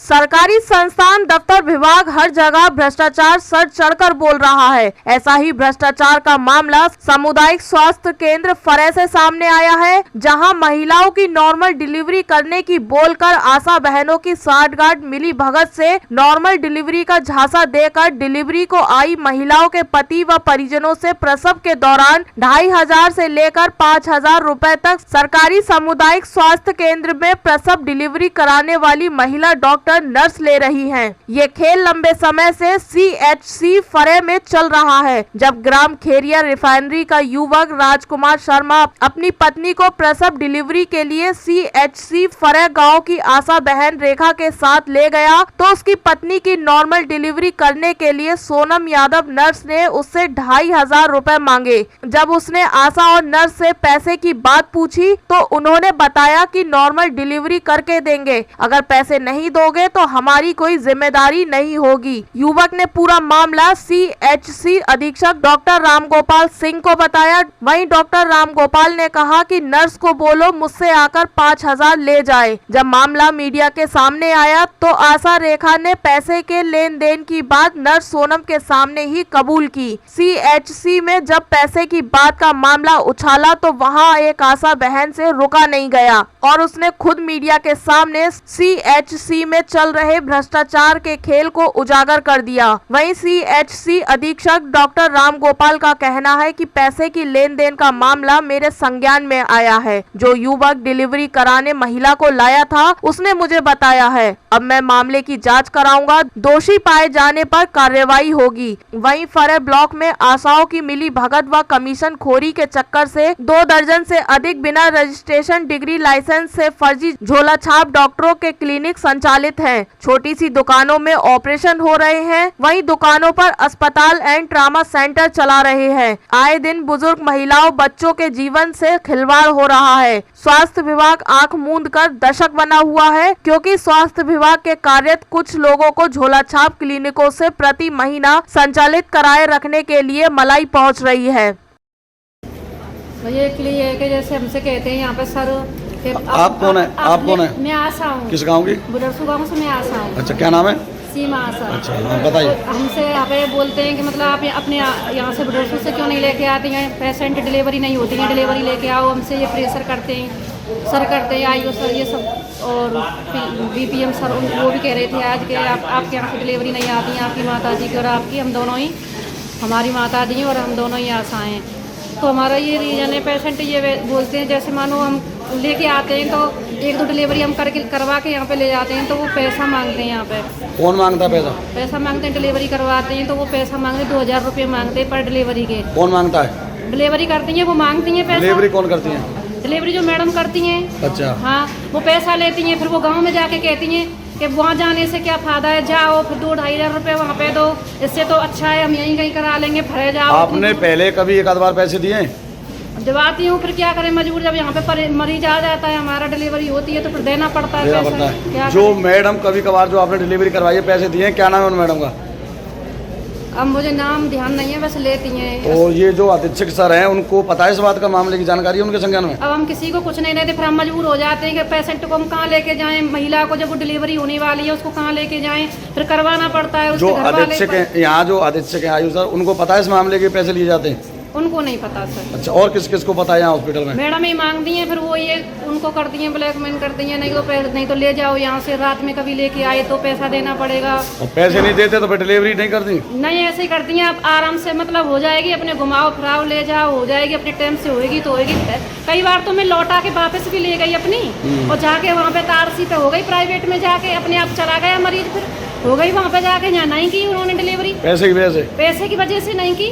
सरकारी संस्थान, दफ्तर, विभाग हर जगह भ्रष्टाचार सर चढ़कर बोल रहा है। ऐसा ही भ्रष्टाचार का मामला सामुदायिक स्वास्थ्य केंद्र फरे से सामने आया है, जहां महिलाओं की नॉर्मल डिलीवरी करने की बोलकर आशा बहनों की साठगांठ मिली भगत से नॉर्मल डिलीवरी का झांसा देकर डिलीवरी को आई महिलाओं के पति व परिजनों से प्रसव के दौरान 2500 से लेकर 5000 रुपए तक सरकारी सामुदायिक स्वास्थ्य केंद्र में प्रसव डिलीवरी कराने वाली महिला डॉक्टर नर्स ले रही हैं। ये खेल लंबे समय से CHC फरे में चल रहा है। जब ग्राम खेरिया रिफाइनरी का युवक राजकुमार शर्मा अपनी पत्नी को प्रसव डिलीवरी के लिए CHC फरे गांव की आशा बहन रेखा के साथ ले गया, तो उसकी पत्नी की नॉर्मल डिलीवरी करने के लिए सोनम यादव नर्स ने उससे 2500 रुपए मांगे। जब उसने आशा और नर्स से पैसे की बात पूछी तो उन्होंने बताया कि नॉर्मल डिलीवरी करके देंगे, अगर पैसे नहीं दोगे तो हमारी कोई जिम्मेदारी नहीं होगी। युवक ने पूरा मामला CHC अधीक्षक डॉक्टर रामगोपाल सिंह को बताया। वहीं डॉक्टर रामगोपाल ने कहा कि नर्स को बोलो मुझसे आकर 5000 ले जाए। जब मामला मीडिया के सामने आया तो आशा रेखा ने पैसे के लेन देन की बात नर्स सोनम के सामने ही कबूल की। CHC में जब पैसे की बात का मामला उछाला तो वहां एक आशा बहन से रुका नहीं गया और उसने खुद मीडिया के सामने CHC में चल रहे भ्रष्टाचार के खेल को उजागर कर दिया। वहीं CHC अधीक्षक डॉक्टर रामगोपाल का कहना है कि पैसे की लेन देन का मामला मेरे संज्ञान में आया है। जो युवक डिलीवरी कराने महिला को लाया था उसने मुझे बताया है। अब मैं मामले की जांच कराऊंगा, दोषी पाए जाने पर कार्रवाई होगी। वहीं फरे ब्लॉक में आशाओं की मिली भगत व कमीशन खोरी के चक्कर से 2 दर्जन से अधिक बिना रजिस्ट्रेशन डिग्री लाइसेंस से फर्जी झोला छाप डॉक्टरों के क्लिनिक संचालित हैं। छोटी सी दुकानों में ऑपरेशन हो रहे हैं, वहीं दुकानों पर अस्पताल एंड ट्रामा सेंटर चला रहे हैं। आए दिन बुजुर्ग महिलाओं बच्चों के जीवन से खिलवाड़ हो रहा है। स्वास्थ्य विभाग आंख मूंद कर दशक बना हुआ है, क्योंकि स्वास्थ्य विभाग के कार्य कुछ लोगों को झोला छाप क्लिनिकों से प्रति महीना संचालित कराए रखने के लिए मलाई पहुंच रही है। ये इसलिए है कि जैसे हमसे कहते हैं यहाँ पे सर आप कौन है? आप कौन है? मैं आशा हूँ। किस गांव की? बुडरसू गाँव से मैं आशा हूँ। अच्छा, क्या नाम है? सीमा आशा। अच्छा, बताइए। हमसे यहाँ पे बोलते हैं कि मतलब आप अपने यहाँ से बुडरसू से क्यों नहीं लेके आती हैं, पेशेंट डिलीवरी नहीं होती है, डिलीवरी लेके आओ। हमसे ये प्रेशर करते हैं, सर करते हैं, आईओ सर ये सब, और BPM सर वो भी कह रहे थे आज के आपके यहाँ से डिलीवरी नहीं आती है, आपकी माता जी की और आपकी, हम दोनों ही, हमारी माता जी और हम दोनों ही आशाएं हैं। तो हमारा ये रीजन है, पेशेंट ये बोलते हैं जैसे मानो हम लेके आते हैं तो 1-2 डिलीवरी हम करवा के यहाँ पे ले जाते हैं तो वो पैसा मांगते हैं। यहाँ पे कौन मांगता है पैसा? पैसा मांगते हैं, डिलीवरी करवाते हैं तो वो पैसा मांगते हैं, 2000 रुपये मांगते हैं पर डिलीवरी के। कौन मांगता है? डिलीवरी करती हैं वो मांगती हैं पैसा। डिलीवरी कौन करती है? डिलीवरी जो मैडम करती हैं। अच्छा। हाँ, वो पैसा लेती हैं, फिर वो गाँव में जाके कहती हैं कि वहाँ जाने से क्या फायदा है, जाओ फिर 2-2.5 रुपये वहाँ पे दो, इससे तो अच्छा है हम यहीं कहीं करा लेंगे, फरे जाओ। आपने पहले कभी एक आध बार पैसे दिए? दिवाती हूँ, फिर क्या करें मजबूर, जब यहाँ पे मरीज आ जाता है, हमारा डिलीवरी होती है तो फिर देना पड़ता है। जो मैडम कभी कभार जो आपने डिलीवरी करवाई है पैसे दिए, क्या नाम है उन मैडम का? अब मुझे नाम ध्यान नहीं है, बस लेती हैं। और ये जो अधीक्षक सर हैं उनको पता है इस बात का, मामले की जानकारी है उनके संज्ञान में? अब हम किसी को कुछ नहीं देते, फिर हम मजबूर हो जाते हैं कि पेशेंट को हम कहाँ लेके जाएं, महिला को जब वो डिलीवरी होने वाली है उसको कहाँ लेके जाएं, फिर करवाना पड़ता है। जो अधीक्षक है यहाँ, जो अधीक्षक है आयु सर, उनको पता है इस मामले के पैसे लिए जाते हैं? उनको नहीं पता सर। अच्छा, और किस किस को पता है यहाँ हॉस्पिटल में? मैडम ही मांगती हैं, फिर वो ये उनको करती हैं, ब्लैकमेल करती हैं, नहीं तो ले जाओ यहाँ से, रात में कभी लेके आए तो पैसा देना पड़ेगा। और पैसे नहीं देते तो फिर डिलीवरी नहीं करती? नहीं, ऐसे ही करती हैं। आप आराम से मतलब हो जाएगी, अपने घुमाओ फिराओ ले जाओ, हो जाएगी, अपने टाइम से होएगी तो होएगी। कई बार तो मैं लौटा के वापस भी ले गई अपनी, और जाके वहाँ पे तारसी पे हो गई, प्राइवेट में जाके अपने आप चला गया मरीज, फिर हो गई वहाँ पे जाके, यहाँ नहीं की उन्होंने डिलीवरी। पैसे की वजह से नहीं की,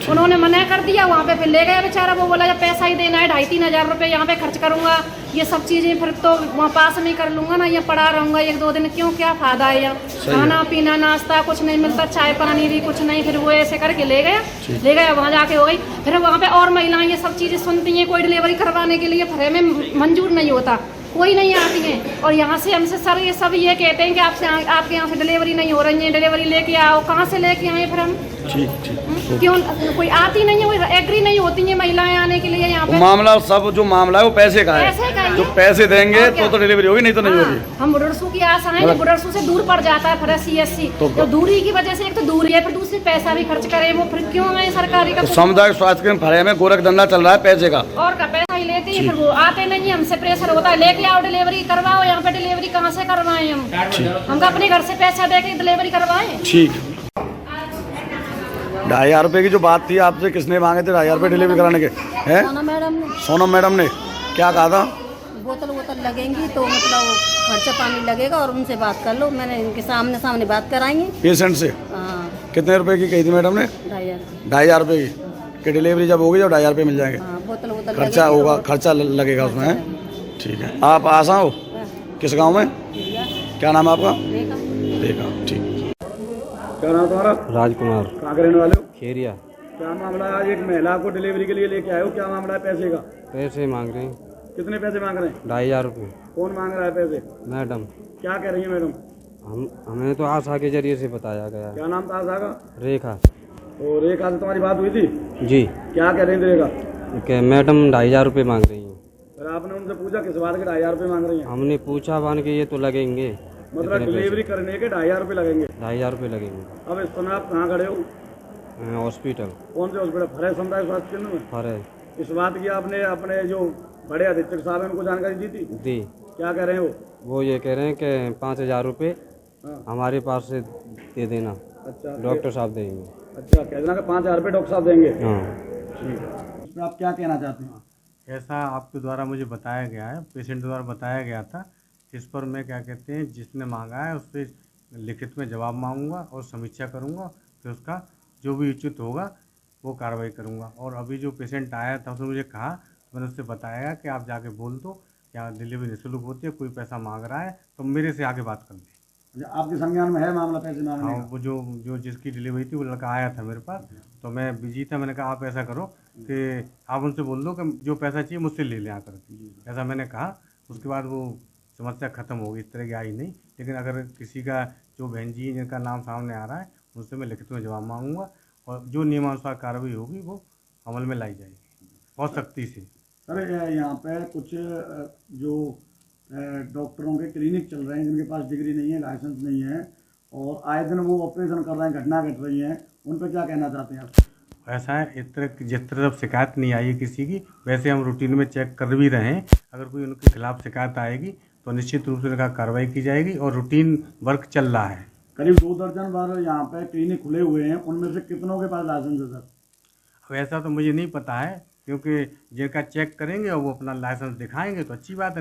उन्होंने मना कर दिया। वहाँ पे फिर ले गया बेचारा, वो बोला जब पैसा ही देना है 2,500-3 हज़ार रुपये यहाँ पे खर्च करूँगा, ये सब चीज़ें फिर तो वहाँ पास नहीं कर लूँगा ना, ये पड़ा रहूँगा 1-2 दिन, क्यों, क्या फायदा है यहाँ, खाना पीना नाश्ता कुछ नहीं मिलता, चाय पानी भी कुछ नहीं। फिर वो ऐसे करके ले गया, वहाँ जाके हो गई। फिर वहाँ पे और महिलाएं ये सब चीज़ें सुनती हैं, कोई डिलीवरी करवाने के लिए फरे में मंजूर नहीं होता, कोई नहीं आती हैं। और यहाँ से हमसे सर ये सब ये कहते हैं कि आपके यहाँ से डिलीवरी नहीं हो रही है, डिलीवरी लेके आओ। कहाँ से लेके आए फिर हम? ठीक ठीक। क्यों कोई आती नहीं है, कोई एग्री नहीं होती है महिलाएं आने के लिए यहाँ पे। मामला सब जो मामला है वो पैसे का है, पैसे का ही जो है। पैसे देंगे और क्या? तो डिलीवरी होगी, नहीं तो नहीं होगी। हम बुढ़रसू की आशा है, मतलब- बुढ़रसू से दूर पड़ जाता है फिर CSC, तो दूरी की वजह से एक तो दूरी है, फिर दूसरी पैसा भी खर्च करे वो, फिर क्यों आए सरकारी का। तो सामुदायिक स्वास्थ्य केंद्र फरे में गोरख धंधा चल रहा है पैसे का। और का पैसा ही लेती है, फिर वो आते नहीं है, हमसे प्रेशर होता है लेके आओ डिलीवरी करवाओ। यहाँ पे डिलीवरी कहाँ से करवाएं हम अपने घर से पैसा दे के डिलीवरी करवाएं। ठीक। 2,500 रुपये की जो बात थी आपसे किसने मांगे थे 2,500 रुपये डिलीवरी कराने के? हैं मैडम ने सोनम मैडम ने क्या कहा था? बोतल लगेंगी तो मतलब खर्चा पानी लगेगा और उनसे बात कर लो। मैंने इनके सामने बात कराई है। पेशेंट से हाँ, कितने रुपए की कही थी मैडम ने? 2,500 रुपये की डिलीवरी जब होगी जब 2,500 रुपये मिल जाएंगे। हाँ, बोतल खर्चा लगेगी होगा, तो- खर्चा लगेगा उसमें। हैं? ठीक है। आप आसा हो किस गांव में? क्या नाम है आपका? देखा। ठीक। क्या नाम तुम्हारा? राजकुमार। कहाँ के रहने वाले हो? खेरिया। क्या मामला है? आज एक महिला को डिलीवरी के लिए लेके आए हो, क्या मामला है पैसे का? पैसे मांग रहे हैं। कितने पैसे मांग रहे हैं? 2,500 रुपये। कौन मांग रहा है पैसे? मैडम। क्या कह रही है मैडम? हमें तो आशा के जरिए से बताया गया। क्या नाम था आशा का? रेखा। तो रेखा से तुम्हारी बात हुई थी? जी। क्या कह रही थी रेखा? कि मैडम 2,500 रुपये मांग रही हैं। फिर आपने उनसे पूछा किस बात के 2,500 रुपये मांग रही हैं? हमने पूछा बान के ये तो लगेंगे, मतलब डिलीवरी करने के 2,500 रुपये लगेंगे। 2,500 रुपये लगेंगे। अब इस समय आप कहाँ खड़े हो? हॉस्पिटल। कौन से हॉस्पिटल? फरे सामुदायिक स्वास्थ्य केंद्र में। फरे इस बात की आपने अपने जो बड़े अधीक्षक साहब हैं उनको जानकारी दी थी? दी। क्या कह रहे हैं वो ये कह रहे हैं कि 5,000 रुपये हाँ। हमारे पास से दे देना, अच्छा डॉक्टर साहब देंगे। अच्छा, कह देना कि 5,000 रुपये डॉक्टर साहब देंगे। हाँ। ठीक है। इस पर आप क्या कहना चाहते हैं? ऐसा आपके द्वारा मुझे बताया गया है, पेशेंट द्वारा बताया गया था। इस पर मैं क्या कहते हैं, जिसने मांगा है उस पर लिखित में जवाब मांगूंगा और समीक्षा करूंगा, फिर उसका जो भी उचित होगा वो कार्रवाई करूंगा। और अभी जो पेशेंट आया था उसने मुझे कहा, मैंने उससे बताया कि आप जाके बोल दो क्या डिलीवरी निःशुल्क होती है, कोई पैसा मांग रहा है तो मेरे से आगे बात कर ले। अच्छा, आपके संज्ञान में है मामला पैसे मांगने हाँ, का? वो जो जिसकी डिलीवरी थी वो लड़का आया था मेरे पास, तो मैं बिजी था। मैंने कहा आप ऐसा करो कि आप उनसे बोल दो कि जो पैसा चाहिए मुझसे ले लें आकर, ऐसा मैंने कहा। उसके बाद वो समस्या ख़त्म हो गई, इस तरह की आई नहीं। लेकिन अगर किसी का जो बहन जी जिनका नाम सामने आ रहा है उनसे मैं लिखित में जवाब मांगूंगा और जो नियमानुसार कार्रवाई होगी वो अमल में लाई जाएगी बहुत सख्ती से। सर यहाँ पे कुछ जो डॉक्टरों के क्लिनिक चल रहे हैं जिनके पास डिग्री नहीं है, लाइसेंस नहीं है, और आए दिन वो ऑपरेशन कर रहे हैं, घटना घट रही है, उन पर क्या कहना चाहते हैं आप? ऐसा है, इस तरह जिस तरह शिकायत नहीं आई है किसी की, वैसे हम रूटीन में चेक कर भी रहे हैं। अगर कोई उनके खिलाफ शिकायत आएगी तो निश्चित रूप से उनका कार्रवाई की जाएगी और रूटीन वर्क चल रहा है। करीब 2 दर्जन बार यहाँ पे क्लिनिक खुले हुए हैं, उनमें से कितनों के पास लाइसेंस है सर? अब ऐसा तो मुझे नहीं पता है, क्योंकि जिनका चेक करेंगे और वो अपना लाइसेंस दिखाएंगे तो अच्छी बात है।